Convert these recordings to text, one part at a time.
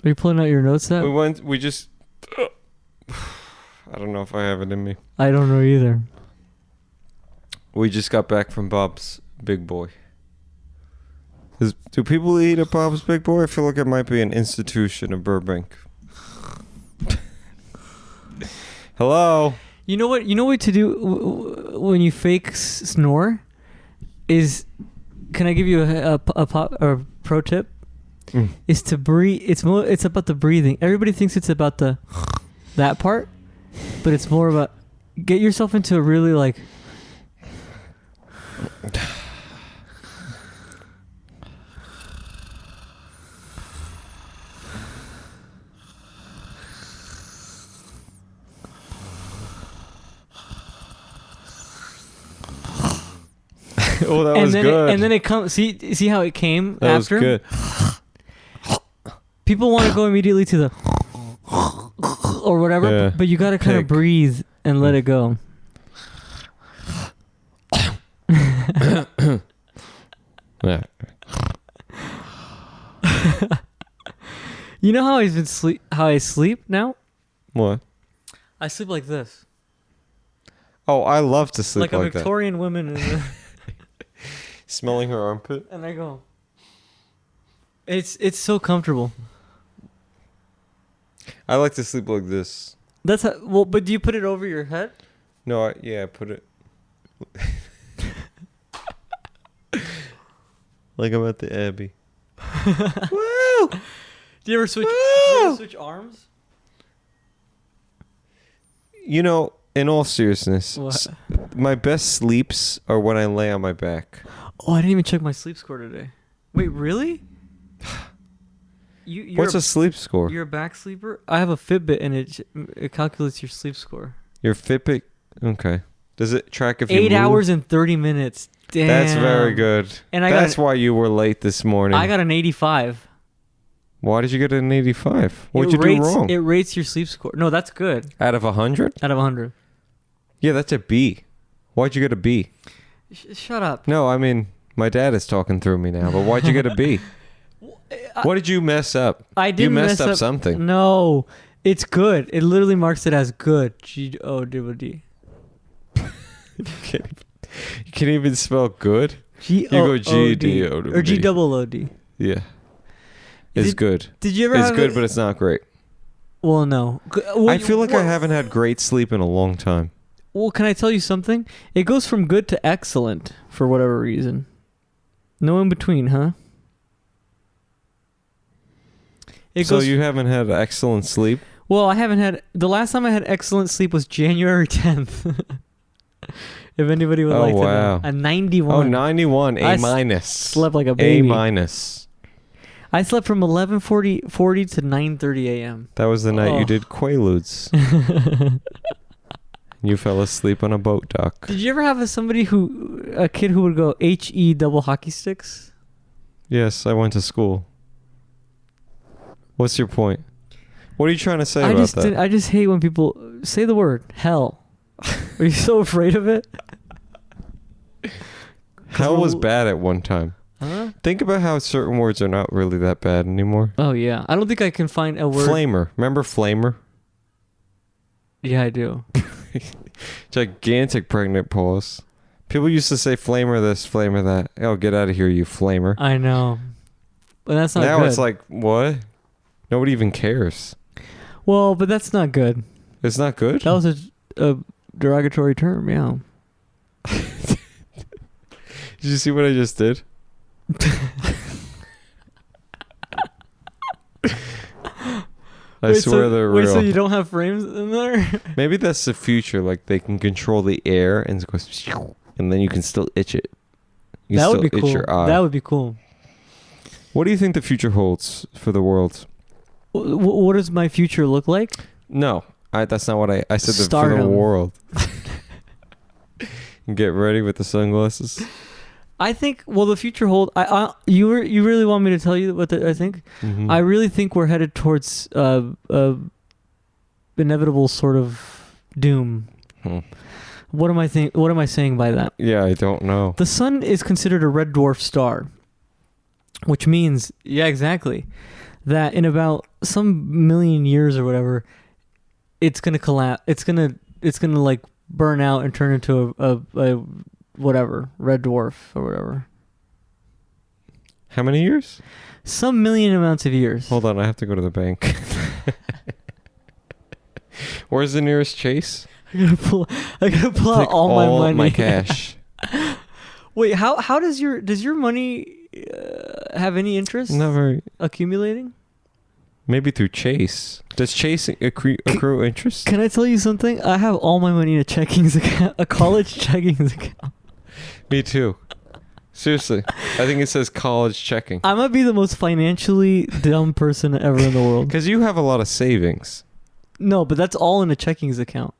Are you pulling out your notes app? We just... I don't know if I have it in me. I don't know either. We just got back from Bob's Big Boy. Do people eat at Bob's Big Boy? I feel like it might be an institution in Burbank. Hello? You know what to do when you fake snore? Is... Can I give you a pop or a pro tip? Is to breathe. It's about the breathing. Everybody thinks it's about that part, but it's more about get yourself into a really like. Oh, that was good. And then it comes. See how it came that after? That was good. People want to go immediately to the or whatever, yeah. but you got to kind of breathe and let it go. Yeah. You know how I sleep now? What? I sleep like this. Oh, I love to sleep like a Victorian woman. Smelling her armpit. And I go. It's so comfortable. I like to sleep like this. That's how, well, but do you put it over your head? No, I put it like I'm at the Abbey. Woo! Do you ever switch arms? You know, in all seriousness, what? My best sleeps are when I lay on my back. Oh, I didn't even check my sleep score today. Wait, really? What's a sleep score? You're a back sleeper? I have a Fitbit and it calculates your sleep score. Your Fitbit? Okay. Does it track if you 8 hours and 30 minutes. Damn. That's very good. And that's why you were late this morning. I got an 85. Why did you get an 85? What'd you do wrong? It rates your sleep score. No, that's good. Out of 100? Out of 100. Yeah, that's a B. Why'd you get a B? Shut up. No, I mean, my dad is talking through me now, but why'd you get a B? What did you mess up? I didn't. You messed up something. No, it's good. It literally marks it as good. G-O-D-D. You can't even spell good? You go G-D-O-D. Or G-double-O-D. Yeah. It's good. Did you ever It's good, but it's not great. Well, no. I feel like I haven't had great sleep in a long time. Well, can I tell you something? It goes from good to excellent for whatever reason. No in between, huh? So you haven't had excellent sleep? Well, I haven't had... The last time I had excellent sleep was January 10th. If anybody would like to know. A 91. Oh, 91. A minus. Slept like a baby. A minus. I slept from 11:40 to 9:30 a.m. That was the night you did Quaaludes. You fell asleep on a boat dock. Did you ever have a kid who would go HE double hockey sticks? Yes, I went to school. What's your point? What are you trying to say about that? I just hate when people say the word hell. Are you so afraid of it? Hell was bad at one time. Huh? Think about how certain words are not really that bad anymore. Oh, yeah. I don't think I can find a word. Flamer. Remember flamer? Yeah, I do. Gigantic pregnant pause. People used to say flamer this, flamer that. Oh, get out of here, you flamer. I know. But that's not good. Now it's like, what? Nobody even cares. Well, but that's not good. It's not good? That was a derogatory term, yeah. Did you see what I just did? I swear they're real. Wait, so you don't have frames in there? Maybe that's the future. Like they can control the air and it goes, and then you can still itch it. That would be cool. That would be cool. What do you think the future holds for the world? What does my future look like? No, that's not what I said. For the world. Get ready with the sunglasses. I think. Well, the future hold. You really want me to tell you what I think? Mm-hmm. I really think we're headed towards inevitable sort of doom. What am I saying by that? Yeah, I don't know. The sun is considered a red dwarf star, which means exactly that in about some million years or whatever, it's gonna collapse. It's gonna like burn out and turn into a whatever red dwarf or whatever. How many years? Some million amounts of years. Hold on, I have to go to the bank. Where's the nearest Chase? I gotta pull out all my money. My cash. Wait, how does your money have any interest? Not very. Accumulating? Maybe through Chase. Does Chase accrue interest? Can I tell you something? I have all my money in a checkings account, a college checkings account. Me too. Seriously, I think it says college checking. I might be the most financially dumb person ever in the world. Because you have a lot of savings. No, but that's all in a checkings account.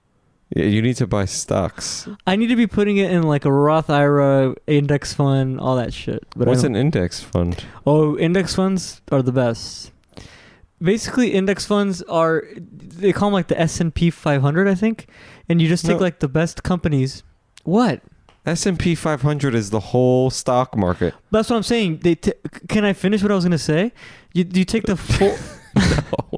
Yeah, you need to buy stocks. I need to be putting it in like a Roth IRA, index fund, all that shit. But what's an index fund? Oh, index funds are the best. Basically, index funds they call them like the S&P 500, I think. And you just take like the best companies. What? S&P 500 is the whole stock market. That's what I'm saying. Can I finish what I was going to say? You take the full... No.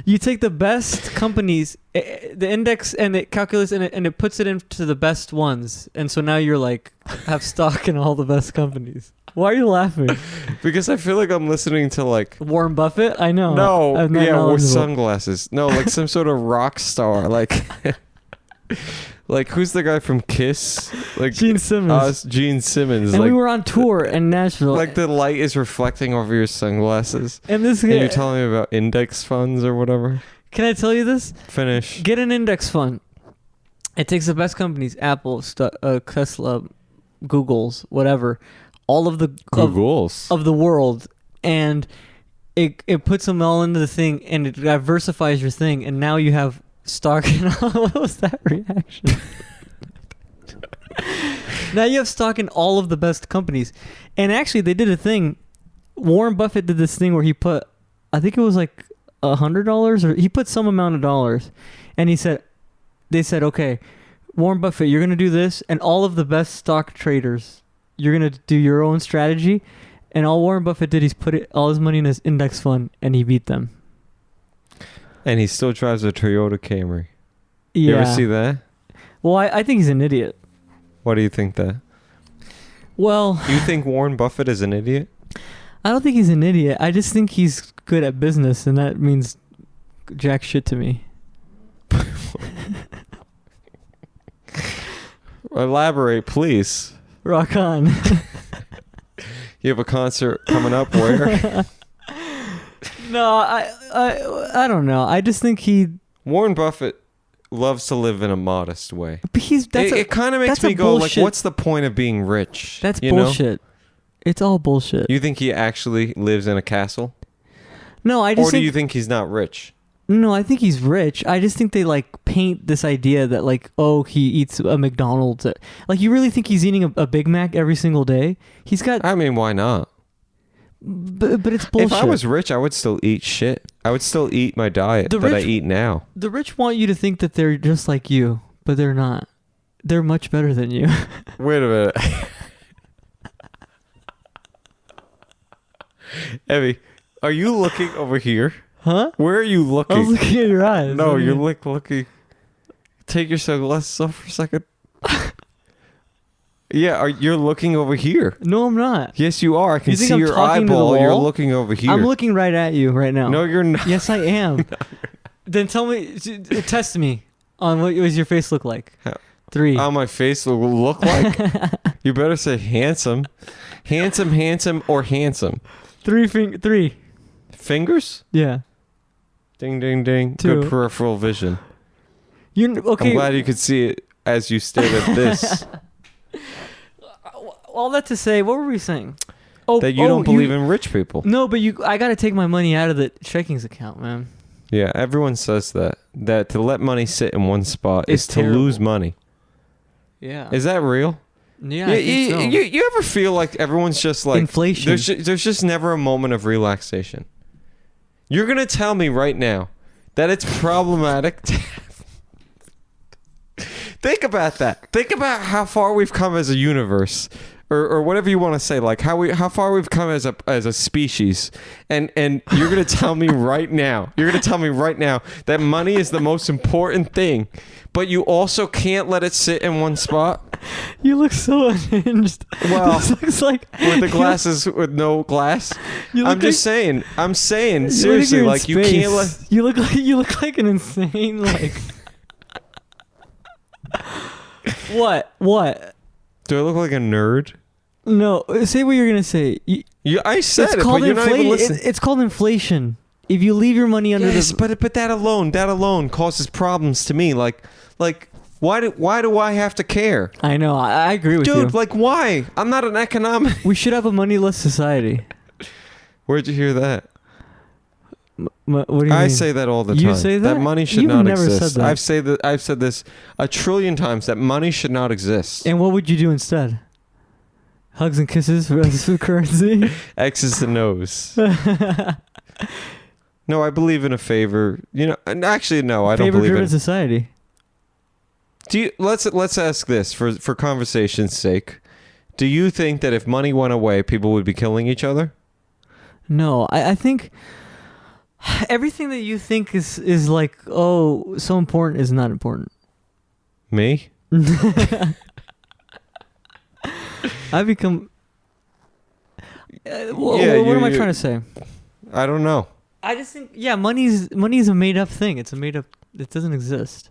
You take the best companies, the index, and it calculates and it puts it into the best ones. And so now you're like, have stock in all the best companies. Why are you laughing? Because I feel like I'm listening to like... Warren Buffett? I know. No, yeah, with sunglasses. No, like some sort of rock star. Like... Like, who's the guy from Kiss? Like Gene Simmons. Gene Simmons. And like, we were on tour in Nashville. Like the light is reflecting over your sunglasses. And this and you're telling me about index funds or whatever. Can I tell you this? Finish. Get an index fund. It takes the best companies, Apple, Tesla, Google's, whatever, all of the Google's of the world, and it puts them all into the thing, and it diversifies your thing, and now you have stock in all... What was that reaction? Now you have stock in all of the best companies. And actually, they did a thing. Warren Buffett did this thing where he put, I think it was like $100, or he put some amount of dollars, and they said, okay, Warren Buffett, you're going to do this, and all of the best stock traders, you're going to do your own strategy. And all Warren Buffett did is put all his money in his index fund, and he beat them. And he still drives a Toyota Camry. Yeah. You ever see that? Well, I think he's an idiot. Why do you think that? Well... You think Warren Buffett is an idiot? I don't think he's an idiot. I just think he's good at business, and that means jack shit to me. Elaborate, please. Rock on. You have a concert coming up where? No, I don't know. I just think Warren Buffett loves to live in a modest way. But it kind of makes me go like, what's the point of being rich? That's bullshit. Know? It's all bullshit. You think he actually lives in a castle? No, Or do you think he's not rich? No, I think he's rich. I just think they like paint this idea that like, oh, he eats a McDonald's. Like, you really think he's eating a Big Mac every single day? He's got... I mean, why not? But it's bullshit. If I was rich, I would still eat shit. I would still eat my diet that I eat now. The rich want you to think that they're just like you, but they're not. They're much better than you. Wait a minute. Evie, are you looking over here? Huh? Where are you looking? I was looking at your eyes. No, you're looking. Take your sunglasses off for a second. Yeah, you're looking over here. No, I'm not. Yes, you are. I can see your talking eyeball. You're looking over here. I'm looking right at you right now. No, you're not. Yes, I am. Then tell me, test me on what does your face look like. 3. How my face will look like? You better say handsome. Handsome, or handsome. 3. Fingers? Yeah. Ding, ding, ding. 2. Good peripheral vision. Okay. I'm glad you could see it as you stared at this. All that to say, what were we saying? That you don't believe in rich people. No, but I got to take my money out of the checkings account, man. Yeah, everyone says that. That to let money sit in one spot is to lose money. Yeah. Is that real? Yeah, I think so. You ever feel like everyone's just like... Inflation. There's just never a moment of relaxation. You're going to tell me right now that it's problematic to... Think about that. Think about how far we've come as a universe. or whatever you want to say, like how far we've come as a species, and you're gonna tell me right now, that money is the most important thing, but you also can't let it sit in one spot. You look so unhinged. Well, this looks like with the glasses with no glass. I'm just saying. I'm saying seriously, like you can't let. You look like an insane like. What? Do I look like a nerd? No, say what you're gonna say. I said it, but you're not even listening. It's called inflation. If you leave your money under but that alone causes problems to me. Like why do I have to care? I know. I agree with you, dude. Like why? I'm not an economic. We should have a moneyless society. Where'd you hear that? What do you I mean? say that all the time. You say that? That money should You've not never exist. said that. I've said this a trillion times, that money should not exist. And what would you do instead? Hugs and kisses for currency? X's and O's. No, I believe in a favor. And actually, no, I don't believe in favor-driven society. Let's ask this for conversation's sake. Do you think that if money went away, people would be killing each other? No, I think everything that you think is like, oh, so important is not important. Me? I become. What am I trying to say? I don't know. I just think, money's a made up thing. It's a made up. It doesn't exist.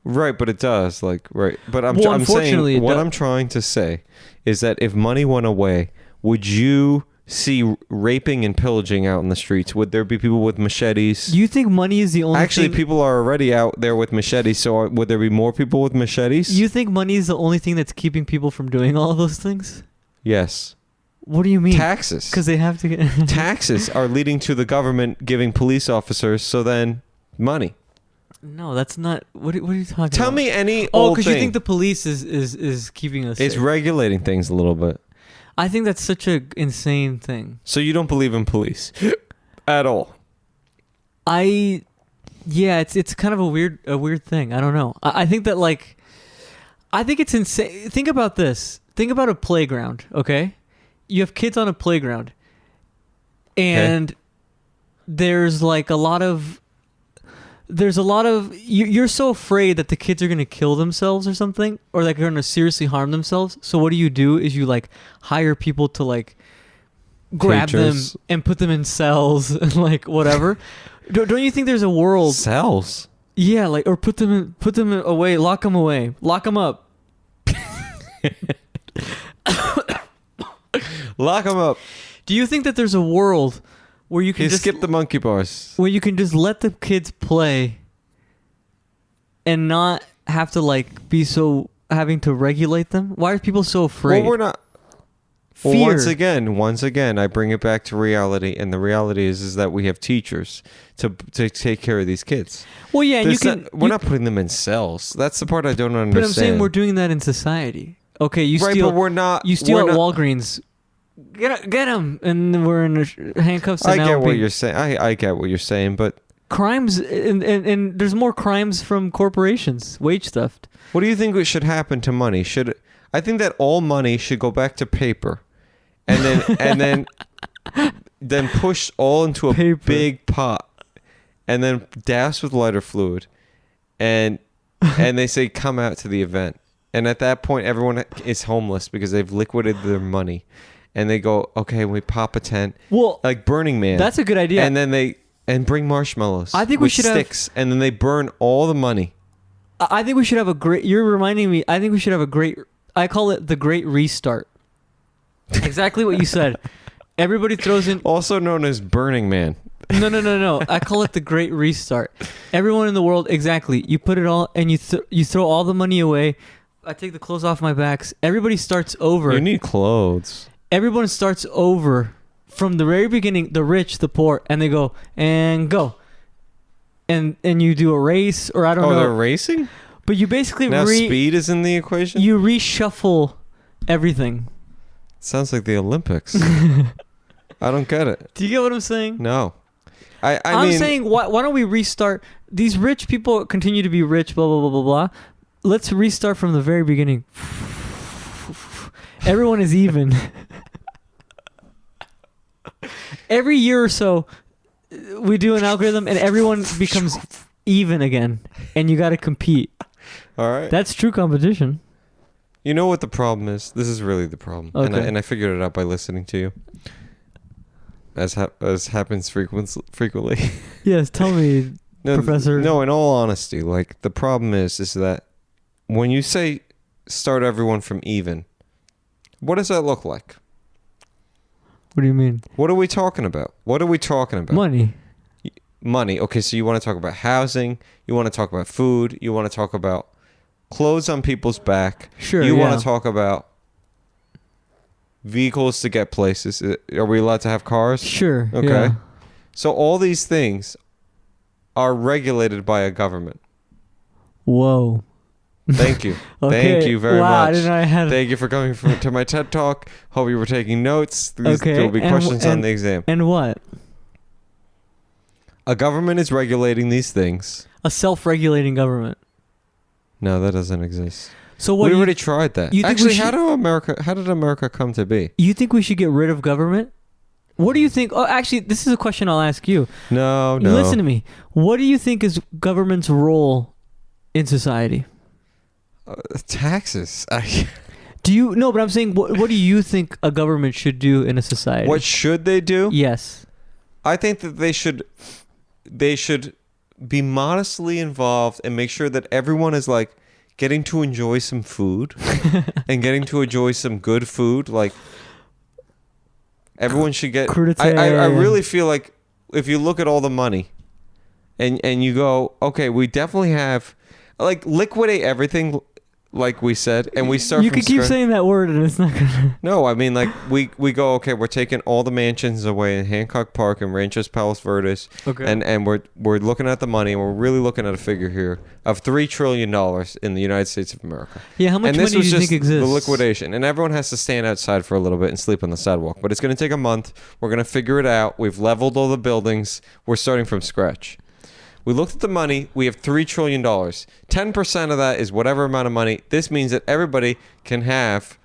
Right, but it does. Right, but I'm unfortunately, saying what I'm trying to say is that if money went away, would you see raping and pillaging out in the streets? Would there be people with machetes? Do you think money is the only Actually, thing? people are already out there with machetes, so would there be more people with machetes? You think money is the only thing that's keeping people from doing all of those things? Yes. What do you mean? Taxes. Because they have to get... Taxes are leading to the government giving police officers, so then money. No, that's not... What are you talking about? Tell me any old thing. Because you think the police is keeping us It's safe. regulating things a little bit. I think that's such an insane thing. So you don't believe in police at all? It's kind of a weird thing. I don't know. I think that I think it's insane. Think about this. Think about a playground, okay? You have kids on a playground, and there's a lot of you're so afraid that the kids are going to kill themselves or something, or they're going to seriously harm themselves. So what do is you hire people to grab Teachers. them and put them in cells and whatever. Don't you think there's a world Cells? Yeah, or put them away, lock them up. Lock them up. Do you think that there's a world where you can just skip the monkey bars, where you can just let the kids play and not have to be so having to regulate them? Why are people so afraid? Well, we're not. Fear. Well, once again, I bring it back to reality, and the reality is that we have teachers to take care of these kids. Well, yeah, and we're not putting them in cells. That's the part I don't understand. But I'm saying we're doing that in society. Okay, you steal. But we're not. You steal at Walgreens. Get him, and we're in handcuffs. And I get what you're saying. I get what you're saying, but crimes and there's more crimes from corporations, wage theft. What do you think should happen to money? I think that all money should go back to paper, and then push all into a big pot, and then doused with lighter fluid, and they say come out to the event, and at that point everyone is homeless because they've liquidated their money. And they go, okay, we pop a tent, like Burning Man. That's a good idea. And then bring marshmallows. I think we should sticks, and then they burn all the money. I think we should have a great. You're reminding me. I think we should have a great. I call it the Great Restart. Exactly what you said. Everybody throws in. Also known as Burning Man. No. I call it the Great Restart. Everyone in the world, exactly. You put it all, and you throw all the money away. I take the clothes off my backs. Everybody starts over. You need clothes. Everyone starts over from the very beginning, the rich, the poor, and they go, and go. And you do a race, or I don't know. Oh, they're racing? But you basically... Now speed is in the equation? You reshuffle everything. Sounds like the Olympics. I don't get it. Do you get what I'm saying? No. I'm saying, why don't we restart? These rich people continue to be rich, blah, blah, blah, blah, blah. Let's restart from the very beginning. Everyone is even. Every year or so, we do an algorithm and everyone becomes even again. And you got to compete. All right. That's true competition. You know what the problem is? This is really the problem. Okay. And I figured it out by listening to you. As happens frequently. Yes, tell me, Professor. No, in all honesty, like the problem is that when you say start everyone from even, what does that look like? What do you mean? What are we talking about? Money. Money. Okay, so you want to talk about housing, you want to talk about food, you want to talk about clothes on people's back. Sure. You want to talk about vehicles to get places. Are we allowed to have cars? Sure. Okay. Yeah. So all these things are regulated by a government. Whoa. Thank you. Okay. Thank you very wow, much. I didn't know I had... Thank you for coming to my TED Talk. Hope you were taking notes. There will be questions on the exam. And what? A government is regulating these things. A self-regulating government. No, that doesn't exist. So what? We already tried that. Actually, how did America come to be? You think we should get rid of government? What do you think? Oh, actually, this is a question I'll ask you. No. Listen to me. What do you think is government's role in society? Taxes. Do you no? But I'm saying, what do you think a government should do in a society? What should they do? Yes. I think that they should be modestly involved and make sure that everyone is like getting to enjoy some food and getting to enjoy some good food. Like everyone should get. I really feel like if you look at all the money and you go, okay, we definitely have like liquidate everything. Like we said, and we start. You could keep saying that word, and it's not gonna. No, I mean like we go. Okay, we're taking all the mansions away in Hancock Park and Ranchos Palos Verdes. Okay. And we're looking at the money, and we're really looking at a figure here of $3 trillion in the United States of America. Yeah, how much money do you think exists? The liquidation, and everyone has to stand outside for a little bit and sleep on the sidewalk. But it's going to take a month. We're going to figure it out. We've leveled all the buildings. We're starting from scratch. We looked at the money. We have $3 trillion. 10% of that is whatever amount of money. This means that everybody can have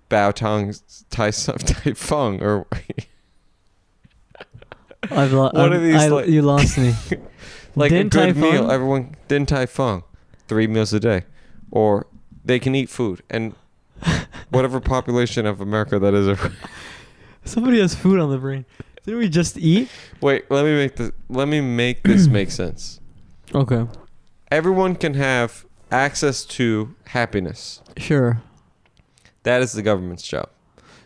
bao tong tai fung or you lost me. like Din a good Tai meal. Fung? Everyone din tai fung, 3 meals a day, or they can eat food and whatever population of America that is. Somebody has food on the brain. Didn't we just eat? Wait, let me make this make sense. Okay. Everyone can have access to happiness. Sure. That is the government's job.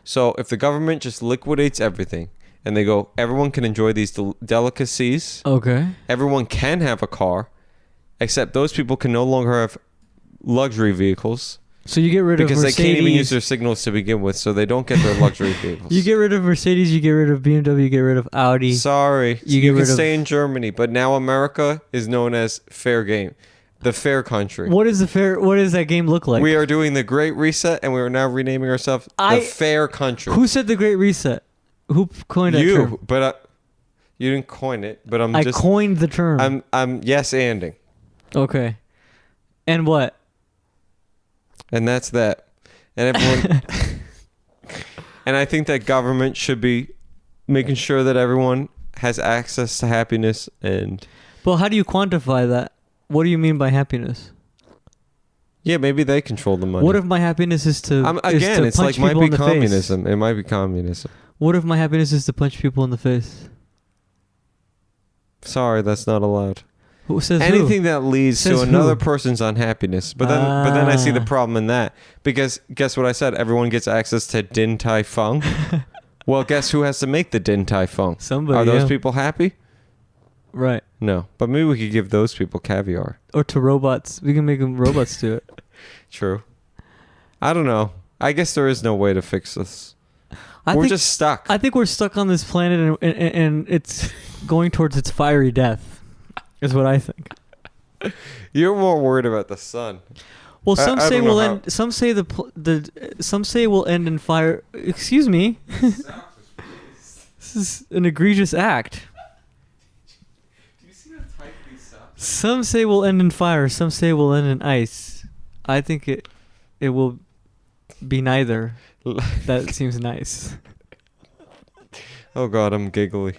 So if the government just liquidates everything and they go, everyone can enjoy these delicacies. Okay. Everyone can have a car, except those people can no longer have luxury vehicles. So you get rid of Mercedes. Because they can't even use their signals to begin with, so they don't get their luxury vehicles. You get rid of Mercedes, you get rid of BMW, you get rid of Audi. Sorry. You can stay in Germany, but now America is known as fair game. The fair country. What does that game look like? We are doing the Great Reset, and we are now renaming ourselves the fair country. Who said the Great Reset? Who coined that term? You, but you didn't coin it, but I coined the term. I'm yes-anding. Okay. And what? And that's that. And everyone and I think that government should be making sure that everyone has access to happiness and Well, how do you quantify that? What do you mean by happiness? Yeah, maybe they control the money. What if my happiness is to again, is to it's punch like might people be in the communism. face? It might be communism. What if my happiness is to punch people in the face? Sorry, that's not allowed. Who says anything that leads says to another who? person's unhappiness. But then I see the problem in that. Because guess what I said? Everyone gets access to Din Tai Fung. Well, guess who has to make the Din Tai Fung? Somebody. Are those people happy? Right. No. But maybe we could give those people caviar. Or to robots. We can make them robots do it. True. I don't know. I guess there is no way to fix this. We're just stuck. I think we're stuck on this planet and it's going towards its fiery death. Is what I think. You're more worried about the sun. Well, some say we'll end. Some say some say we'll end in fire. Excuse me. This is an egregious act. Do you see how tight these socks? Some say we'll end in fire. Some say we'll end in ice. I think it will be neither. That seems nice. Oh God, I'm giggly.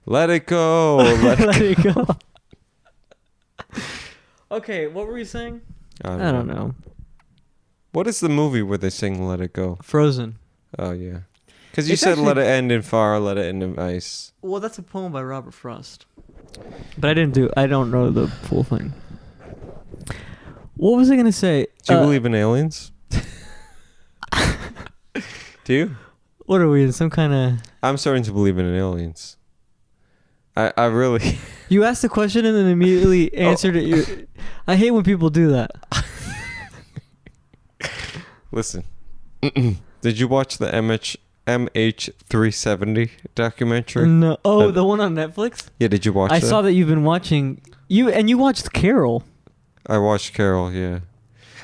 Let it go. Let it go. Okay, what were you saying? I don't know. What is the movie where they sing "Let It Go"? Frozen. Oh yeah, because you It's said actually- "Let it end in fire, let it end in ice." Well, that's a poem by Robert Frost. But I don't know the full thing. What was I gonna say? Do you believe in aliens? Do you? What are we in some kind of? I'm starting to believe in aliens. I really. You asked the question and then immediately answered it. I hate when people do that. Listen. Did you watch the MH370 documentary? No. Oh, the one on Netflix? Yeah, did you watch I that? saw that you've been watching. You watched Carol. I watched Carol, yeah.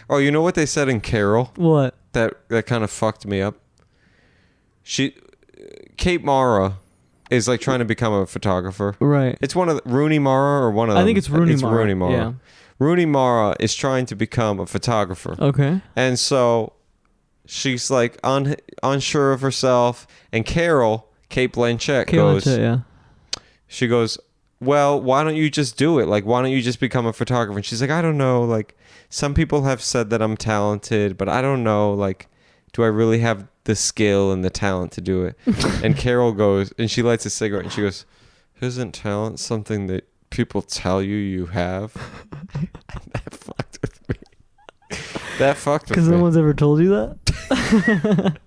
Oh, you know what they said in Carol? What? That kind of fucked me up. Kate Mara is like trying to become a photographer. Right. It's one of Rooney Mara or one of them. I think it's Rooney Mara. Rooney Mara. Yeah. Rooney Mara is trying to become a photographer. Okay. And so she's like unsure of herself. And Carol, Kate Blanchett goes, yeah. she goes, well, why don't you just do it? Like, why don't you just become a photographer? And she's like, I don't know. Like, some people have said that I'm talented, but I don't know. Like, do I really have the skill and the talent to do it? And Carol goes, and she lights a cigarette, and she goes, isn't talent something that people tell you have? That fucked with me. That fucked with me. Because no one's ever told you that?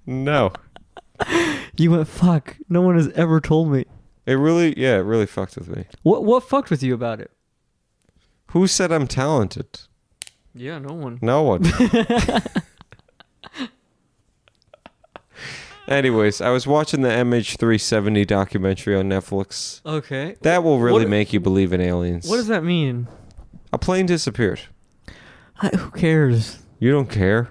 No. You went, fuck. No one has ever told me. It really fucked with me. What fucked with you about it? Who said I'm talented? Yeah, no one. No one. Anyways, I was watching the MH370 documentary on Netflix. Okay. That will really make you believe in aliens. What does that mean? A plane disappeared. Who cares? You don't care?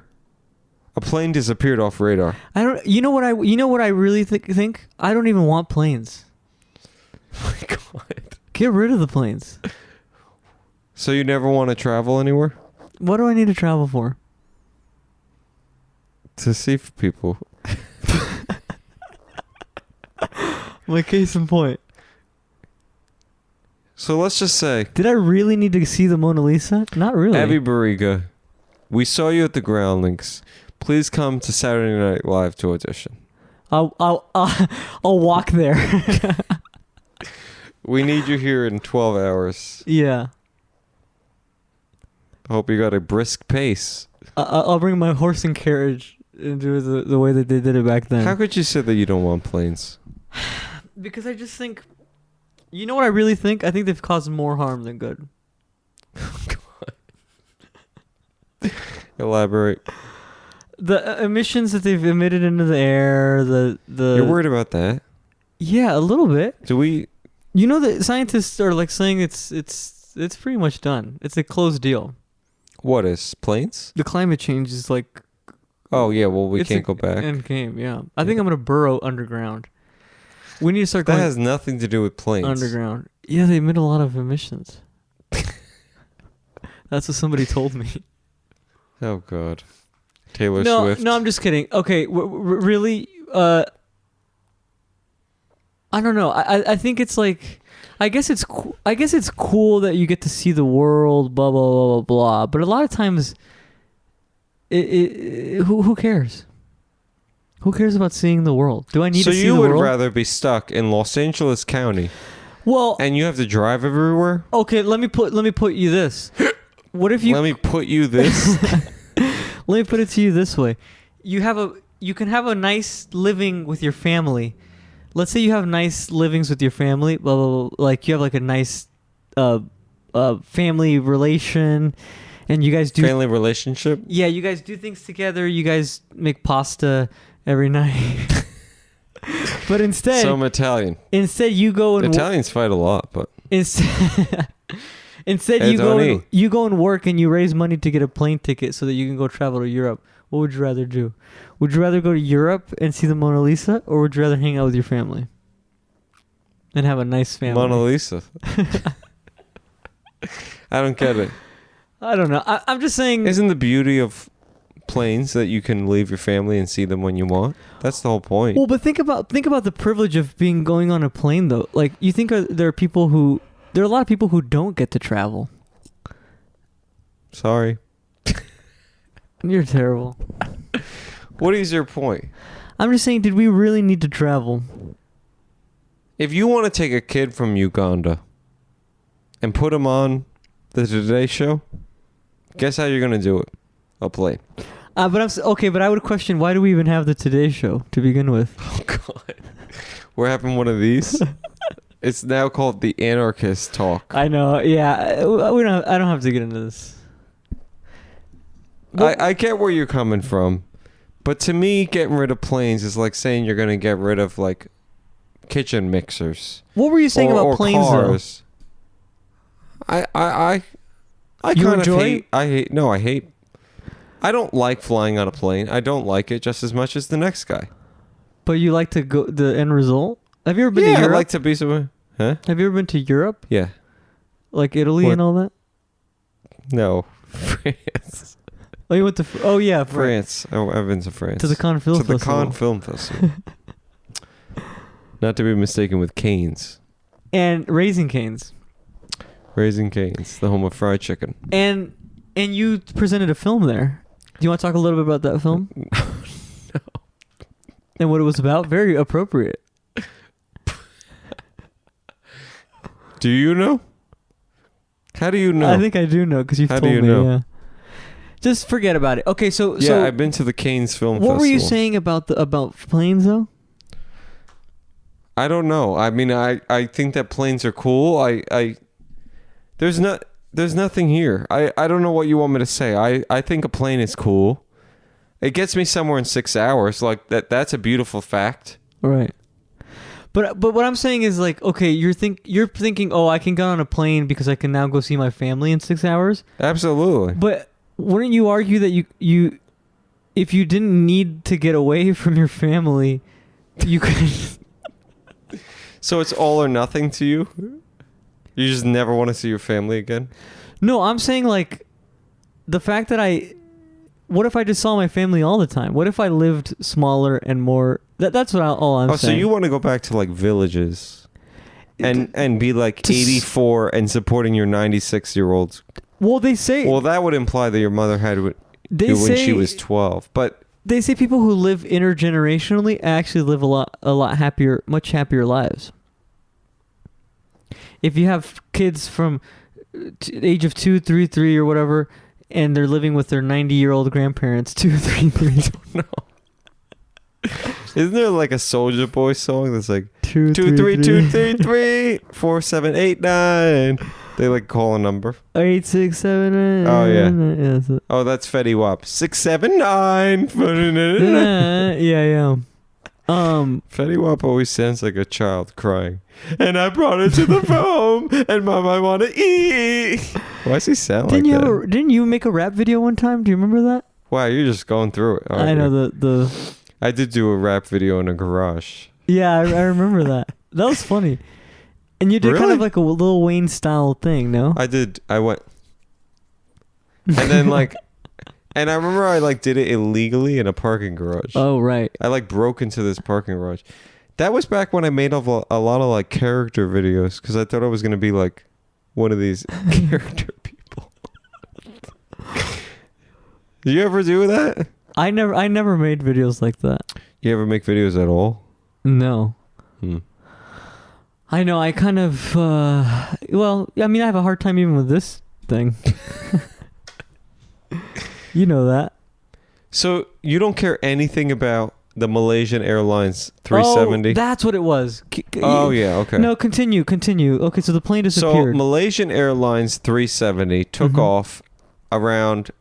A plane disappeared off radar. I don't. You know what I really think? I don't even want planes. Oh my God. Get rid of the planes. So you never want to travel anywhere? What do I need to travel for? To see people. My case in point. So let's just say, Did I really need to see the Mona Lisa? Not really. Abby Bariga, we saw you at the Groundlings. Please come to Saturday Night Live to audition. I'll walk there. We need you here in 12 hours. Yeah. Hope you got a brisk pace. I'll bring my horse and carriage and do it the way that they did it back then. How could you say that you don't want planes? Because I just think... You know what I really think? I think they've caused more harm than good. Elaborate. The emissions that they've emitted into the air, the You're worried about that? Yeah, a little bit. Do we... You know that scientists are like saying it's pretty much done. It's a closed deal. What is? Planes? The climate change is like... Oh, yeah, well, we can't go back. End game, yeah. I think I'm going to burrow underground. We need to start going... That has nothing to do with planes. Underground. Yeah, they emit a lot of emissions. That's what somebody told me. Oh, God. Taylor Swift. No, I'm just kidding. Okay, really? I don't know. I think it's like... I guess it's cool that you get to see the world, blah, blah, blah, blah, blah. But a lot of times, who cares? Who cares about seeing the world? Do I need to see the world? So you would rather be stuck in Los Angeles County, well, and you have to drive everywhere? Okay, let me put you this. What if you? Let me put you this. Let me put it to you this way: you can have a nice living with your family. Let's say you have nice livings with your family, blah, blah, blah, like you have like a nice family relation, and you guys do family relationship. Yeah, you guys do things together. You guys make pasta every night. But instead, so I'm Italian. Instead, you go and Italians fight a lot, but instead you go and work and you raise money to get a plane ticket so that you can go travel to Europe. What would you rather do? Would you rather go to Europe and see the Mona Lisa, or would you rather hang out with your family and have a nice family? Mona Lisa. I don't get it. I don't know. I'm just saying. Isn't the beauty of planes that you can leave your family and see them when you want. That's the whole point. Well, but think about the privilege of going on a plane though. Like you think there are a lot of people who don't get to travel. Sorry. You're terrible. What is your point? I'm just saying, did we really need to travel? If you want to take a kid from Uganda and put him on the Today Show, guess how you're going to do it? A plane. But I would question, why do we even have the Today Show to begin with? Oh, God. We're having one of these? It's now called the Anarchist Talk. I know, yeah. I don't have to get into this. I get where you're coming from. But to me, getting rid of planes is like saying you're going to get rid of, like, kitchen mixers. What were you saying about planes, cars. Though? I kind of hate. I hate. I don't like flying on a plane. I don't like it just as much as the next guy. But you like to go the end result? Have you ever been to Europe? I like to be somewhere. Huh? Have you ever been to Europe? Yeah. Like Italy and all that? No, France. Oh, you went to... Oh, yeah. France. Oh, I've been to France. To the Cannes Film Festival. To the Cannes Film Festival. Not to be mistaken with Canes. And Raising Canes. Raising Canes, the home of fried chicken. And you presented a film there. Do you want to talk a little bit about that film? No. And what it was about? Very appropriate. Do you know? How do you know? I think I do know because you've told me. How do you know? Yeah. Just forget about it. Okay, so I've been to the Cannes Film Festival. What were you saying about planes though? I don't know. I mean, I think that planes are cool. There's nothing here. I don't know what you want me to say. I think a plane is cool. It gets me somewhere in 6 hours. Like that's a beautiful fact. Right. But what I'm saying is like, okay, you're thinking, oh, I can get on a plane because I can now go see my family in 6 hours. Absolutely. But wouldn't you argue that you if you didn't need to get away from your family, you could... So it's all or nothing to you? You just never want to see your family again? No, I'm saying like the fact that what if I just saw my family all the time? What if I lived smaller and more... That's what all I'm saying. Oh, so you want to go back to like villages and be like 84 and supporting your 96-year-olds? Well, they say... Well, that would imply that your mother had when she was 12. But they say people who live intergenerationally actually live a lot happier, much happier lives. If you have kids from age of 2, 3, 3 or whatever, and they're living with their 90-year-old grandparents, 2, 3, 3. No. Isn't there like a Soulja Boy song that's like 2, 2, 3, 2, 3, 3, 4, 7, 8, 9? They like call a number. 8, 6, 7, 8. Oh yeah. Yeah, oh, that's Fetty Wap. 6, 7, 9. Yeah. Fetty Wap always sounds like a child crying. And I brought her to the home, and Mom, I want to eat. Why does he sound like that? Didn't you make a rap video one time? Do you remember that? Wow, you're just going through it. I know the. I did do a rap video in a garage. Yeah, I remember that. That was funny. And you did kind of like a Lil Wayne style thing, no? I did. I went. And then like... And I remember I like did it illegally in a parking garage. Oh, right. I like broke into this parking garage. That was back when I made a lot of like character videos because I thought I was going to be like one of these character people. Did you ever do that? I never made videos like that. You ever make videos at all? No. I know. I kind of... well, I mean, I have a hard time even with this thing. You know that. So you don't care anything about the Malaysian Airlines 370? Oh, that's what it was. Oh, yeah, okay. No, continue. Okay, so the plane disappeared. So Malaysian Airlines 370 took off around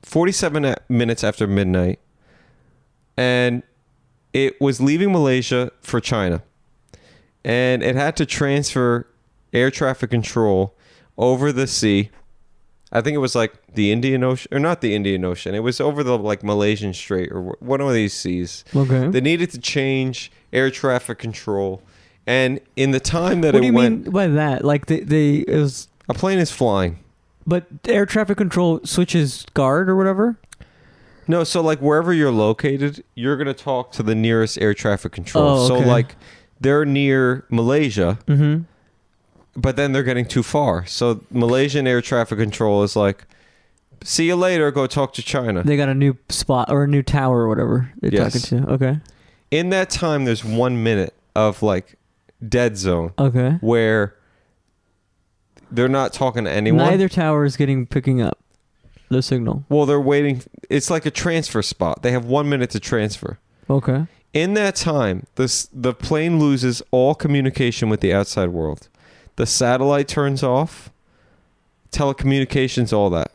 47 minutes after midnight, and it was leaving Malaysia for China. And it had to transfer air traffic control over the sea. I think it was like the Indian Ocean, or not the Indian Ocean. It was over the like Malaysian Strait or one of these seas. Okay. They needed to change air traffic control, and in the time that what do you mean by that? Like it was a plane is flying, but air traffic control switches guard or whatever. No, so like wherever you're located, you're going to talk to the nearest air traffic control. Oh, okay. So like they're near Malaysia, Mm-hmm. but then they're getting too far. So Malaysian air traffic control is like, see you later, go talk to China. They got a new spot or a new tower or whatever they're Yes. talking to. Okay. In that time, there's 1 minute of like dead zone Okay. where they're not talking to anyone. Neither tower is picking up the signal. Well, they're waiting. It's like a transfer spot. They have 1 minute to transfer. Okay. In that time, the plane loses all communication with the outside world. The satellite turns off, telecommunications, all that.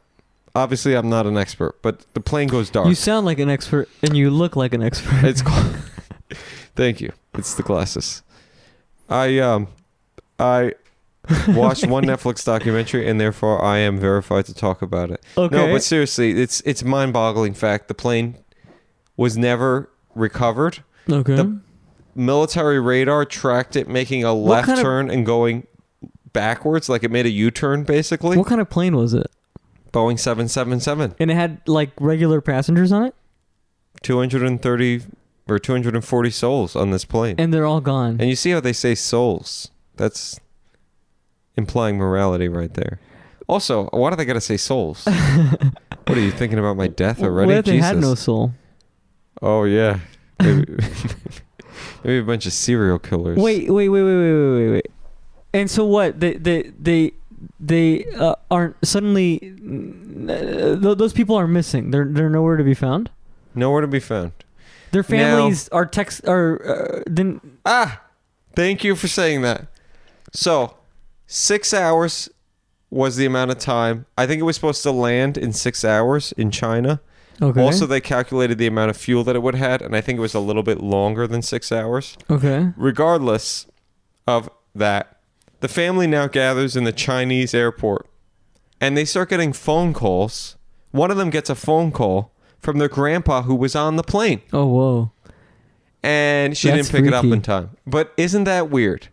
Obviously, I'm not an expert, but the plane goes dark. You sound like an expert and you look like an expert. It's called. Thank you. It's the glasses. I watched one Netflix documentary, and therefore I am verified to talk about it. Okay. No, but seriously, it's mind-boggling fact. The plane was never recovered. Okay. The military radar tracked it making a left turn and going backwards, like it made a U-turn basically. What kind of plane was it? Boeing 777. And it had like regular passengers on it? 230 or 240 souls on this plane. And they're all gone. And you see how they say souls? That's implying morality right there. Also, why do they gotta say souls? What are you thinking about my death already? What if they Jesus. had no soul? Oh yeah. Maybe, maybe a bunch of serial killers. Wait. And so what? They aren't suddenly. Those people are missing. They're nowhere to be found. Nowhere to be found. Their families are then. Thank you for saying that. So, 6 hours was the amount of time. I think it was supposed to land in 6 hours in China. Okay. Also, they calculated the amount of fuel that it would have had, and I think it was a little bit longer than 6 hours. Okay. Regardless of that, the family now gathers in the Chinese airport, and they start getting phone calls. One of them gets a phone call from their grandpa who was on the plane. Oh, whoa. And she That's didn't pick it up freaky. in time. But isn't that weird?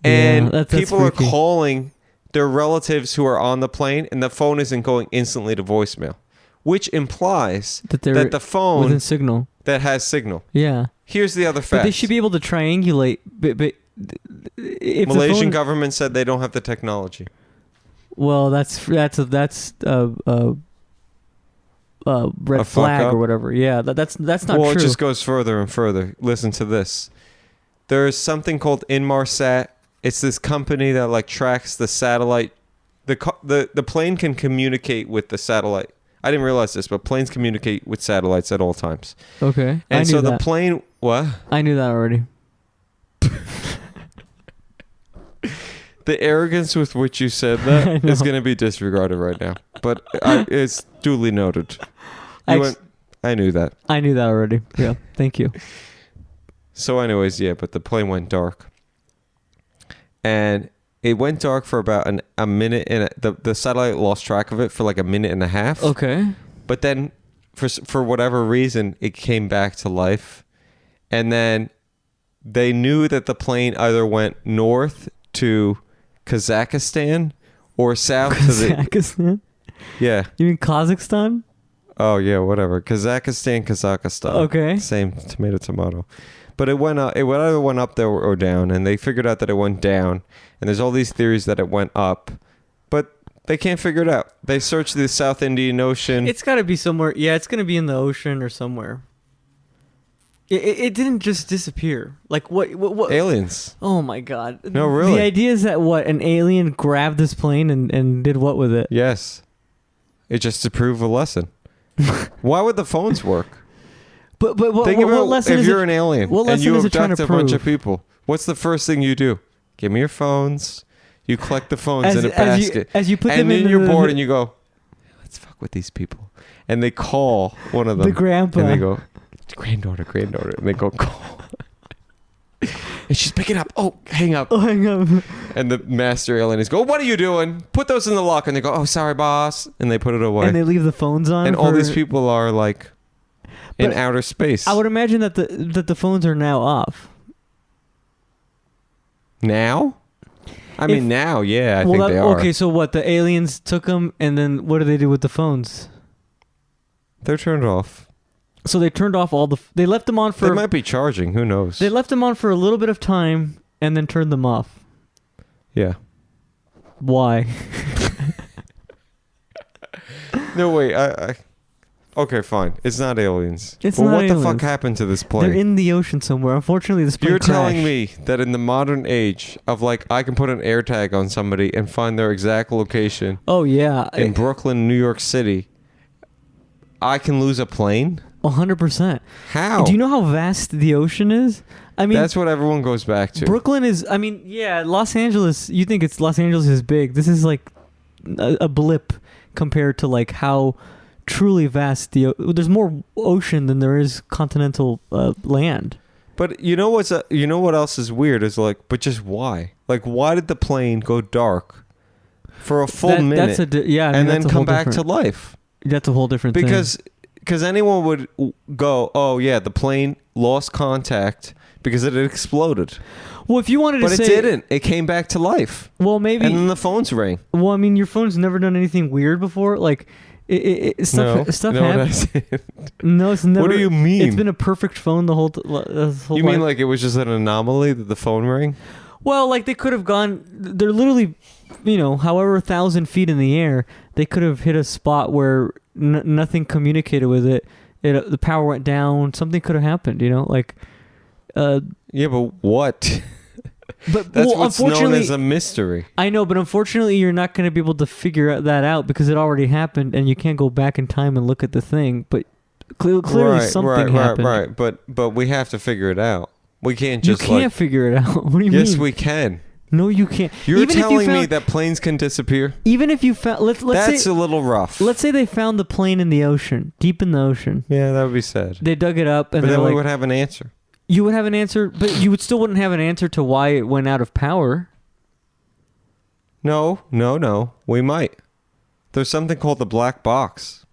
Yeah, And that's people are freaky. calling their relatives who are on the plane, and the phone isn't going instantly to voicemail, which implies That they're that the phone within signal. that has signal. Yeah. Here's the other fact. But they should be able to triangulate. But if the Malaysian phone, government said they don't have the technology. well, that's red A fuck flag up? or whatever. Yeah, that's not Well, true. it just goes further and further. Listen to this. There's something called Inmarsat. It's this company that like tracks the satellite. The plane can communicate with the satellite. I didn't realize this, but planes communicate with satellites at all times. Okay. I And knew so the that. plane, what? I knew that already. The arrogance with which you said that is going to be disregarded right now. But it's duly noted. I knew that. I knew that already. Yeah. Thank you. So anyways, yeah, but the plane went dark. And it went dark for about a minute, and the satellite lost track of it for like a minute and a half. Okay. But then for whatever reason, it came back to life. And then they knew that the plane either went north to Kazakhstan or south to the... Kazakhstan? Yeah. You mean Kazakhstan? Oh, yeah, whatever. Kazakhstan. Okay. Same tomato. But it went up. It either went up there or down, and they figured out that it went down. And there's all these theories that it went up, but they can't figure it out. They searched the South Indian Ocean. It's got to be somewhere. Yeah, it's going to be in the ocean or somewhere. It didn't just disappear. Like what? Aliens. Oh my God. No, really. The idea is that an alien grabbed this plane and did what with it? Yes. It just to prove a lesson. Why would the phones work? But what Think about lesson if is you're it? an alien What and lesson you is it trying to abduct a bunch prove? of people. What's the first thing you do? Give me your phones. You collect the phones in a As basket. you put them and in then you're bored and you go, let's fuck with these people. And they call one of them. the grandpa. And they go, granddaughter. And they go, call. And she's picking up. Oh, hang up. Oh, hang up. And the master aliens go, what are you doing? Put those in the locker. And they go, oh, sorry, boss. And they put it away. And they leave the phones on. And all for- these people are like in But outer space. I would imagine that the phones are now off. Now? I mean, now, yeah, I think they are. Okay, so what? The aliens took them, and then what do they do with the phones? They're turned off. So they turned off all the. They left them on for. They might be charging. Who knows? They left them on for a little bit of time and then turned them off. Yeah. Why? No, wait. Okay, fine. It's not aliens. It's but not what aliens. the fuck happened to this plane? They're in the ocean somewhere. Unfortunately, this plane You're crashed. telling me that in the modern age of like I can put an air tag on somebody and find their exact location Oh yeah, in Brooklyn, New York City, I can lose a plane? 100%. How? Do you know how vast the ocean is? I mean, that's what everyone goes back to. Brooklyn is. I mean, yeah, Los Angeles. You think it's Los Angeles is big? This is like a blip compared to like how truly vast there's more ocean than there is continental land. But you know what else is weird is like, but just why? Like, why did the plane go dark for a full minute? And then come back to life? That's a whole different thing. Because anyone would go, oh yeah, the plane lost contact because it had exploded. Well, if you wanted to say, but it didn't. It came back to life. Well, maybe. And then the phones rang. Well, I mean, your phone's never done anything weird before. Like, stuff happens. No, it's never. What do you mean? It's been a perfect phone the whole You mean like it was just an anomaly that the phone rang? Well, like they could have gone. They're literally, however 1,000 feet in the air, they could have hit a spot where nothing communicated with it. The power went down. Something could have happened. Like. Yeah, but what? But that's what's known as a mystery. I know, but unfortunately, you're not going to be able to figure that out because it already happened, and you can't go back in time and look at the thing. But clearly, something happened. Right. But we have to figure it out. We can't just. You can't figure it out. What do you mean? Yes, we can. No, you can't. You're telling me that planes can disappear? Even if you found, let's that's say, a little rough. Let's say they found the plane in the ocean, deep in the ocean. Yeah, that would be sad. They dug it up, and but then we would have an answer. You would have an answer, but you still wouldn't have an answer to why it went out of power. No. We might. There's something called the black box.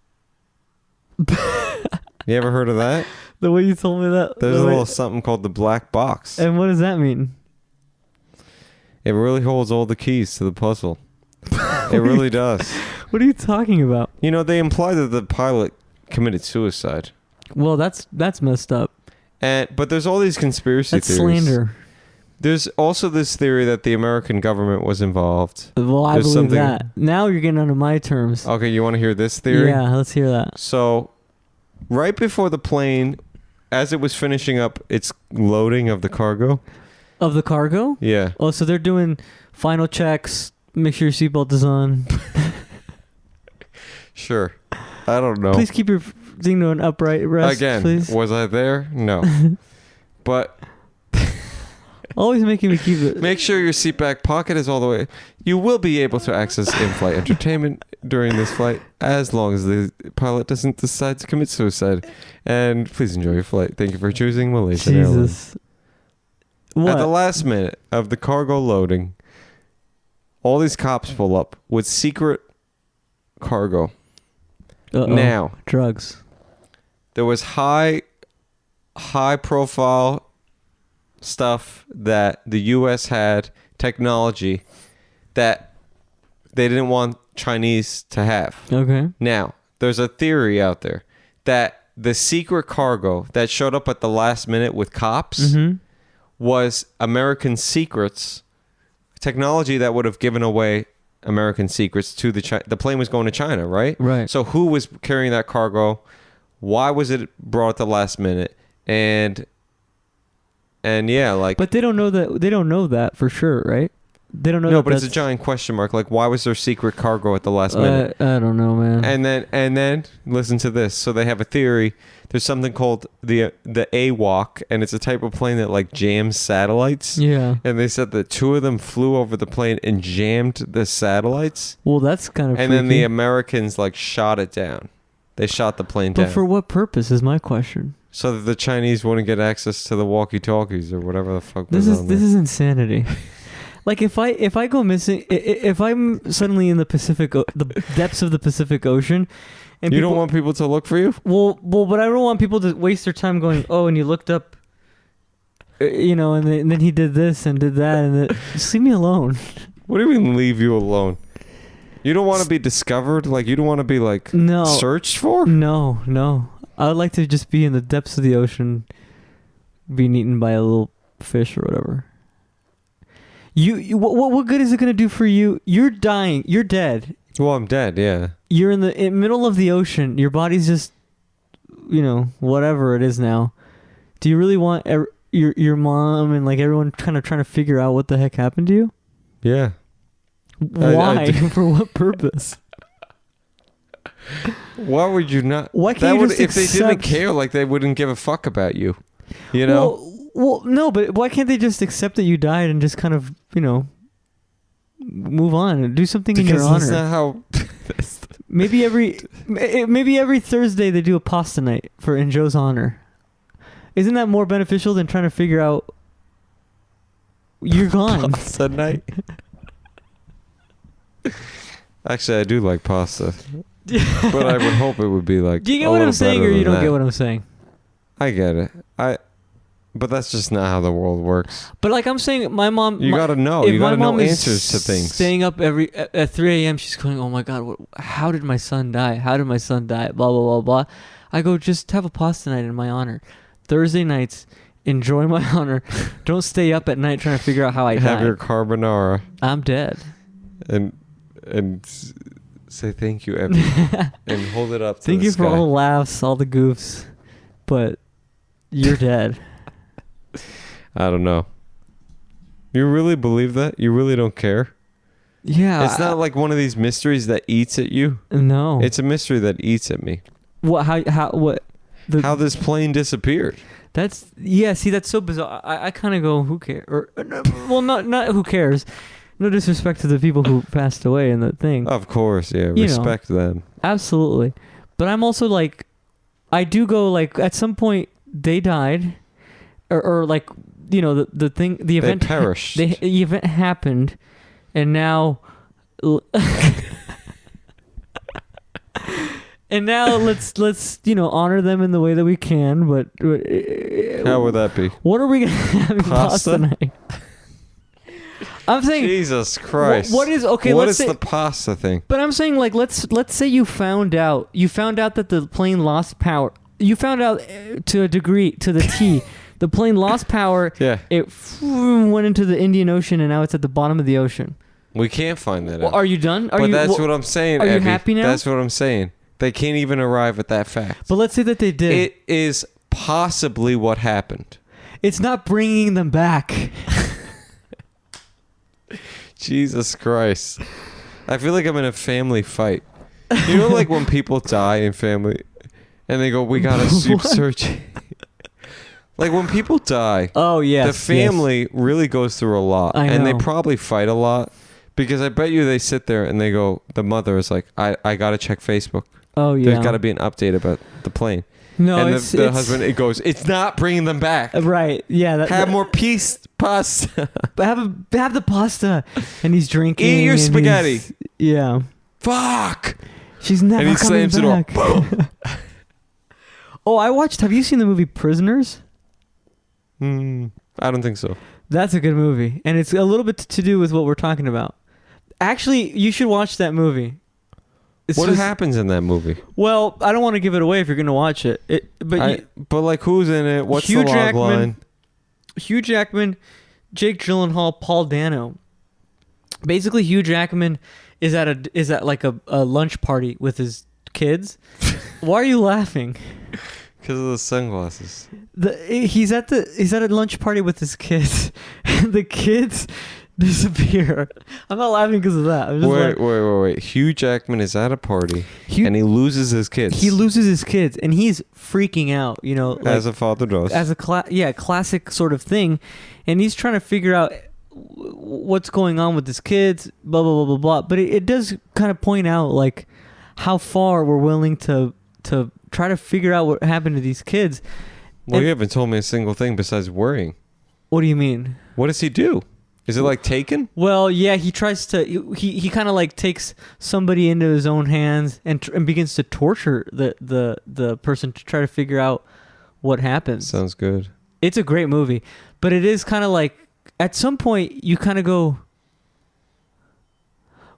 You ever heard of that? The way you told me that. There's a little something called the black box. And what does that mean? It really holds all the keys to the puzzle. It really does. What are you talking about? They imply that the pilot committed suicide. Well, that's messed up. But there's all these conspiracy theories. That's slander. There's also this theory that the American government was involved. Well, I believe that. Now you're getting onto my terms. Okay, you want to hear this theory? Yeah, let's hear that. So, right before the plane, as it was finishing up its loading of the cargo. Of the cargo? Yeah. Oh, so they're doing final checks. Make sure your seatbelt is on. Sure. I don't know. Please keep your thing to an upright rest. Again, please. Was I there? No. But always making me keep it. Make sure your seat back pocket is all the way. You will be able to access in-flight entertainment during this flight as long as the pilot doesn't decide to commit suicide. And please enjoy your flight. Thank you for choosing Malaysia Airlines. What? At the last minute of the cargo loading, all these cops pull up with secret cargo. Uh-oh. Now, drugs. There was high profile stuff that the U.S. had, technology that they didn't want Chinese to have. Okay. Now, there's a theory out there that the secret cargo that showed up at the last minute with cops was American secrets, technology that would have given away American secrets to the plane was going to China, right? Right. So who was carrying that cargo? Why was it brought at the last minute? And yeah, like. But they don't know that. They don't know that for sure, right? They don't know. No, but it's a giant question mark. Like, why was there secret cargo at the last minute? I don't know, man. And then listen to this. So they have a theory. There's something called the AWAC, and it's a type of plane that like jams satellites. Yeah. And they said that two of them flew over the plane and jammed the satellites. Well, that's kind of. And then the Americans like shot it down. They shot the plane down. But for what purpose is my question? So that the Chinese wouldn't get access to the walkie-talkies or whatever the fuck. This is insanity. Like if I go missing, if I'm suddenly in the the depths of the Pacific Ocean, and you don't want people to look for you. Well, but I don't want people to waste their time going, oh, and you looked up, and then he did this and did that, and just leave me alone. What do you mean leave you alone? You don't want to be discovered? Like you don't want to be like searched for? No. I would like to just be in the depths of the ocean, being eaten by a little fish or whatever. What good is it gonna do for you? You're dying. You're dead. Well, I'm dead. Yeah. You're in the middle of the ocean. Your body's just, whatever it is now. Do you really want your mom and like everyone kind of trying to figure out what the heck happened to you? Yeah. Why? For what purpose? Why would you not? Why can't you just if they didn't care, like they wouldn't give a fuck about you. Well, no, but why can't they just accept that you died and just kind of, move on and do something in your honor? Because that's not how. Maybe every Thursday they do a pasta night in Joe's honor. Isn't that more beneficial than trying to figure out you're gone? Pasta night. Actually, I do like pasta, but I would hope it would be like. Do you get what I'm saying, or you don't get what I'm saying? I get it. But that's just not how the world works. But like I'm saying, my mom. You gotta know. You gotta know answers to things. Staying up at 3 a.m. She's going, "Oh my God, how did my son die? How did my son die?" Blah blah blah blah. I go, just have a pasta night in my honor. Thursday nights, enjoy my honor. Don't stay up at night trying to figure out how I died. Have your carbonara. I'm dead. And say thank you, Evan, and hold it up to thank the you sky. for all the laughs, all the goofs, but you're dead. I don't know. You really believe that? You really don't care? Yeah. It's not like one of these mysteries that eats at you. No. It's a mystery that eats at me. What? What? How this plane disappeared. See, that's so bizarre. I kind of go, who cares? Well, not who cares. No disrespect to the people who passed away in the thing. Of course, yeah. Respect them. Absolutely. But I'm also like, I do go like, at some point they died, or like, the thing, the event. They perished. The event happened, and now. And now let's honor them in the way that we can. But how would that be? What are we gonna have in pasta night? I'm saying, Jesus Christ. What is okay? What let's is say, the pasta thing? But I'm saying, like, let's say you found out that the plane lost power. You found out to a degree, to the T. The plane lost power. Yeah. It went into the Indian Ocean, and now it's at the bottom of the ocean. We can't find that out. Well, are you done? That's what I'm saying, Are Evie. you happy now? That's what I'm saying. They can't even arrive at that fact. But let's say that they did. It is possibly what happened. It's not bringing them back. Jesus Christ. I feel like I'm in a family fight. You know, like when people die in family and they go, we got to search. Like when people die, the family really goes through a lot. And they probably fight a lot because I bet you they sit there and they go, the mother is like, I got to check Facebook. Oh, yeah. There's got to be an update about the plane. No, and the husband, it goes, it's not bringing them back. Right. Yeah. Have more pasta. Have the pasta. And he's drinking. Eat your spaghetti. Yeah. Fuck. She's never and he coming slams back. it all. Boom. Have you seen the movie Prisoners? I don't think so. That's a good movie. And it's a little bit to do with what we're talking about. Actually, you should watch that movie. What happens in that movie? Well, I don't want to give it away if you're going to watch it. But like, who's in it? What's Hugh the log line? Hugh Jackman, Jake Gyllenhaal, Paul Dano. Basically, Hugh Jackman is at like a lunch party with his kids. Why are you laughing? Because of the sunglasses. He's at a lunch party with his kids, and the kids disappear. I'm not laughing because of that. I'm just wait. Hugh Jackman is at a party and he loses his kids. He loses his kids and he's freaking out, as a father does. As a classic sort of thing, and he's trying to figure out what's going on with his kids, blah blah blah blah blah. But it does kind of point out like how far we're willing to try to figure out what happened to these kids. Well, you haven't told me a single thing besides worrying. What do you mean? What does he do? Is it like Taken? Well, yeah, he tries to. He kind of like takes somebody into his own hands and begins to torture the person to try to figure out what happens. Sounds good. It's a great movie, but it is kind of like at some point you kind of go,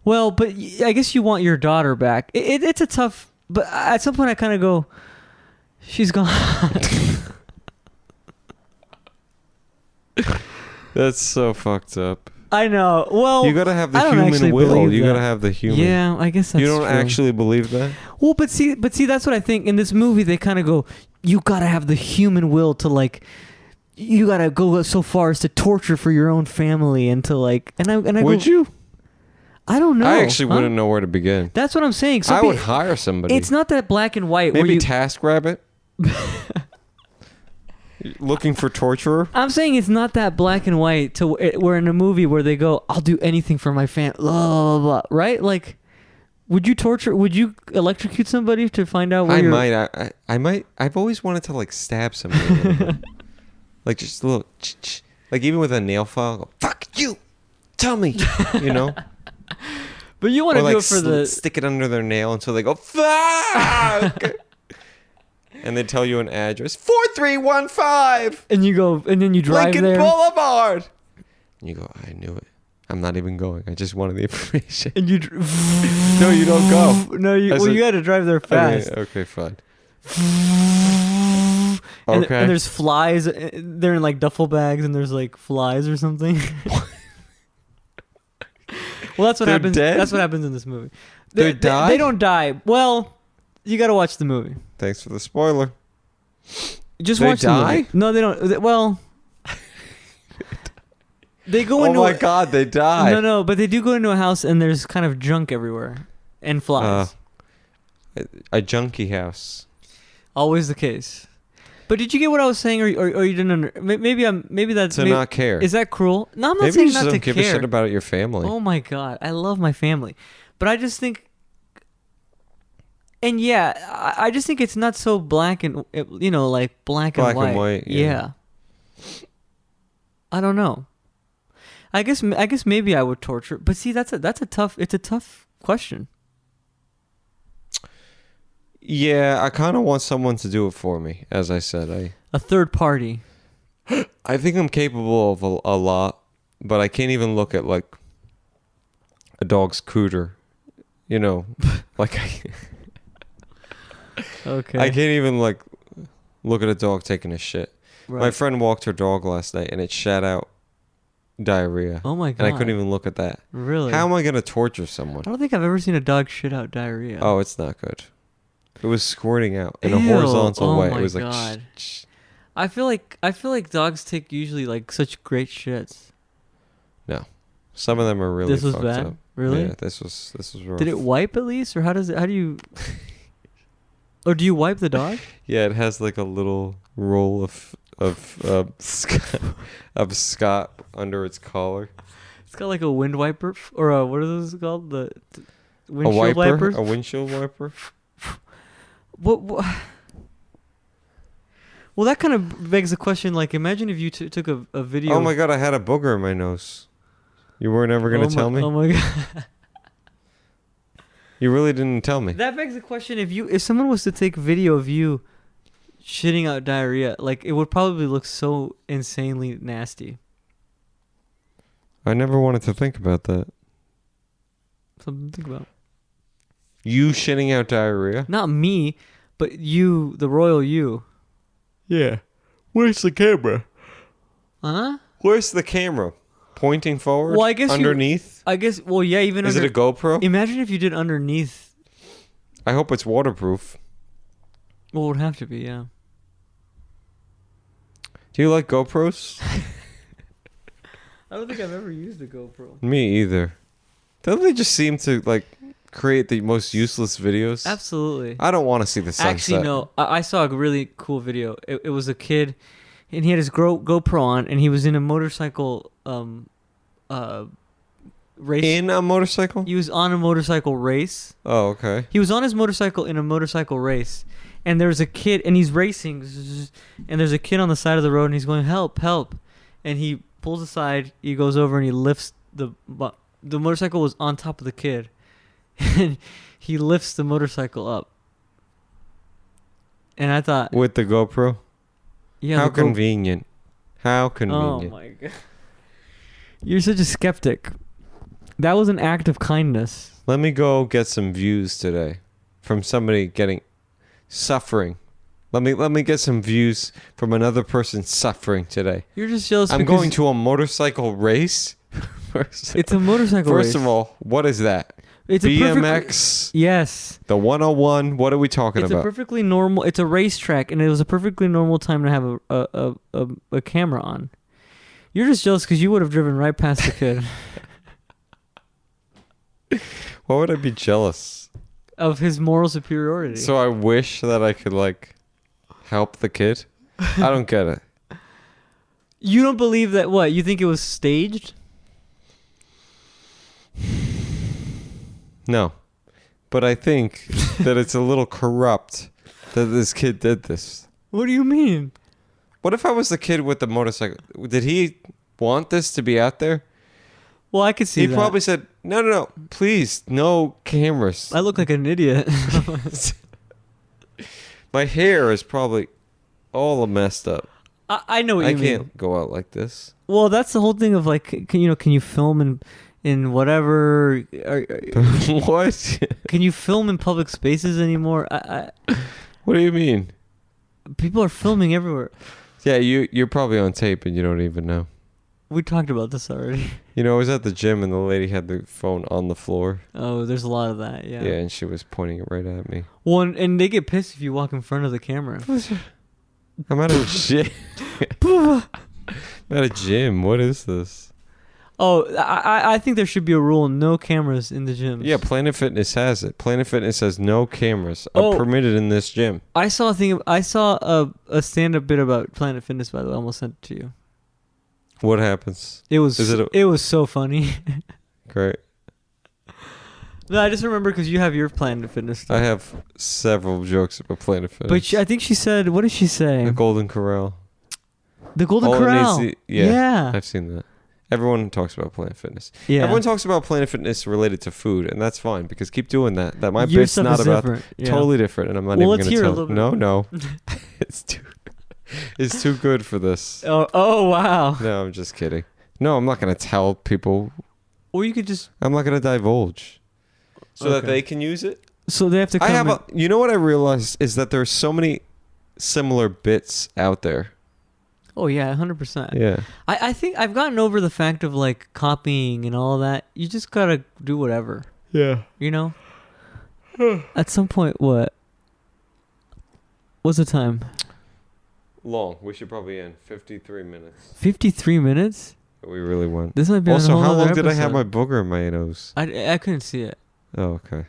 well, but I guess you want your daughter back. It's a tough. But at some point I kind of go, She's gone. That's so fucked up. I know. Well, You gotta have the I don't actually human will. believe You that. gotta have the human. Yeah, I guess that's You don't true. actually believe that? Well, but see, that's what I think. In this movie, they kind of go, you gotta have the human will to like, you gotta go so far as to torture for your own family and to like, and I Would go, you? I don't know. I actually wouldn't know where to begin. That's what I'm saying. So I would hire somebody. It's not that black and white. Maybe where you, TaskRabbit. Looking for torturer. I'm saying it's not that black and white to where in a movie where they go, I'll do anything for my family, blah, blah, blah, right? Like, would you electrocute somebody to find out where I might. I've always wanted to like stab somebody. A little bit. Like just a little, like even with a nail file, go, fuck you, tell me, you know. But you want to like do it for the stick it under their nail until they go fuck. And they tell you an address, 4315. and you go and then you drive Lincoln there Boulevard. And you go, I knew it. I'm not even going. I just wanted the information. and you No, you don't go. No, you I said- you got to drive there fast. Okay, fine. And, Okay. and there's flies. They're in like duffel bags, and there's like flies or something. Well, that's what They're happens. dead? That's what happens in this movie. They die? They don't die. Well, you got to watch the movie. Thanks for the spoiler. Just They watch the die? movie. No, they don't. Well, they go Oh into. my God, they die. No, but they do go into a house, and there's kind of junk everywhere, and flies. A junkie house. Always the case. But did you get what I was saying, or you didn't? Maybe that's To not care. Is that cruel? No, I'm not Maybe saying you just not to don't give a care. shit about your family. Oh my God, I love my family, but I just think, and yeah, I just think it's not so black and like black and white. Yeah. I don't know. I guess maybe I would torture, but see, it's a tough question. Yeah, I kind of want someone to do it for me. As I said, A third party. I think I'm capable of a lot, but I can't even look at like a dog's cooter. You know, like Okay. I can't even like look at a dog taking a shit. Right. My friend walked her dog last night and it shat out diarrhea. Oh my God. And I couldn't even look at that. Really? How am I going to torture someone? I don't think I've ever seen a dog shit out diarrhea. Oh, it's not good. It was squirting out in a Ew. horizontal way. Oh It was my like God. shh. I feel like dogs take usually like such great shits. No. Some of them are really This was fucked bad? up. Really? Yeah, this was rough. Did it wipe at least, or how do you? Or do you wipe the dog? Yeah, it has like a little roll of scot under its collar. It's got like a wind wiper or what are those called? The A windshield wiper, wipers. a windshield wiper. What? Well, that kind of begs the question. Like, imagine if you took a video. Oh my God, I had a booger in my nose. You weren't ever gonna tell me. Oh my God. You really didn't tell me. That begs the question: if someone was to take video of you shitting out diarrhea, like it would probably look so insanely nasty. I never wanted to think about that. Something to think about. You shitting out diarrhea? Not me, but you, the royal you. Yeah. Where's the camera? Huh? Where's the camera? Pointing forward? Well, I guess underneath? Well, yeah, even Is it a GoPro? Imagine if you did underneath. I hope it's waterproof. Well, it would have to be, yeah. Do you like GoPros? I don't think I've ever used a GoPro. Me either. Don't they just seem to like create the most useless videos? Absolutely. I don't want to see the sunset. Actually, no. I saw a really cool video. It was a kid, and he had his GoPro on, and he was in a motorcycle race. In a motorcycle? He was on a motorcycle race. Oh, okay. He was on his motorcycle in a motorcycle race, and there's a kid, and he's racing, and there's a kid on the side of the road, and he's going, help, help. And he pulls aside, he goes over, and he lifts the motorcycle was on top of the kid. And he lifts the motorcycle up. And I thought... With the GoPro? Yeah. How convenient. How convenient. Oh my God. You're such a skeptic. That was an act of kindness. Let me go get some views today from somebody suffering Let me get some views from another person suffering today. You're just jealous. I'm going to a motorcycle race. It's a motorcycle race. First of all, what is that? It's BMX. Yes. The 101. What are we talking about? It's a perfectly normal. It's a racetrack, and it was a perfectly normal time to have a camera on. You're just jealous because you would have driven right past the kid. Why would I be jealous? Of his moral superiority. So I wish that I could help the kid. I don't get it. You don't believe that? What? You think it was staged? No, but I think that it's a little corrupt that this kid did this. What do you mean? What if I was the kid with the motorcycle? Did he want this to be out there? Well, I could see that. He probably said, no, please, no cameras. I look like an idiot. My hair is probably all messed up. I know what you mean. I can't go out like this. Well, that's the whole thing of can you film in whatever? What? Can you film in public spaces anymore? What do you mean? People are filming everywhere. Yeah, you're probably on tape and you don't even know. We talked about this already. I was at the gym and the lady had the phone on the floor. Oh, there's a lot of that, yeah. Yeah, and she was pointing it right at me. Well, and they get pissed if you walk in front of the camera. I'm at a gym. I'm at a gym. What is this? Oh, I think there should be a rule: no cameras in the gyms. Yeah, Planet Fitness has it. Planet Fitness says no cameras are permitted in this gym. I saw a thing. I saw a stand-up bit about Planet Fitness. By the way, I almost sent it to you. What happens? It was it was so funny. Great. No, I just remember because you have your Planet Fitness stuff. I have several jokes about Planet Fitness. But I think she said, what did she say? The Golden Corral. The Golden Corral. Yeah, I've seen that. Everyone talks about Planet Fitness. Yeah. Everyone talks about Planet Fitness related to food, and that's fine because keep doing that. That my bit's not about totally different, and I'm not even going to tell. No, it's too good for this. Oh wow. No, I'm just kidding. No, I'm not going to tell people. Or you could just. I'm not going to divulge, so that they can use it. So they have to. Come you know what I realized is that there's so many similar bits out there. Oh yeah, 100%. Yeah. I think I've gotten over the fact of copying and all that. You just gotta do whatever. Yeah. At some point, what? What's the time? Long. We should probably end 53 minutes. 53 minutes? We really went. This might be also, a whole how long episode. did I have my booger in my nose? I couldn't see it. Oh, okay.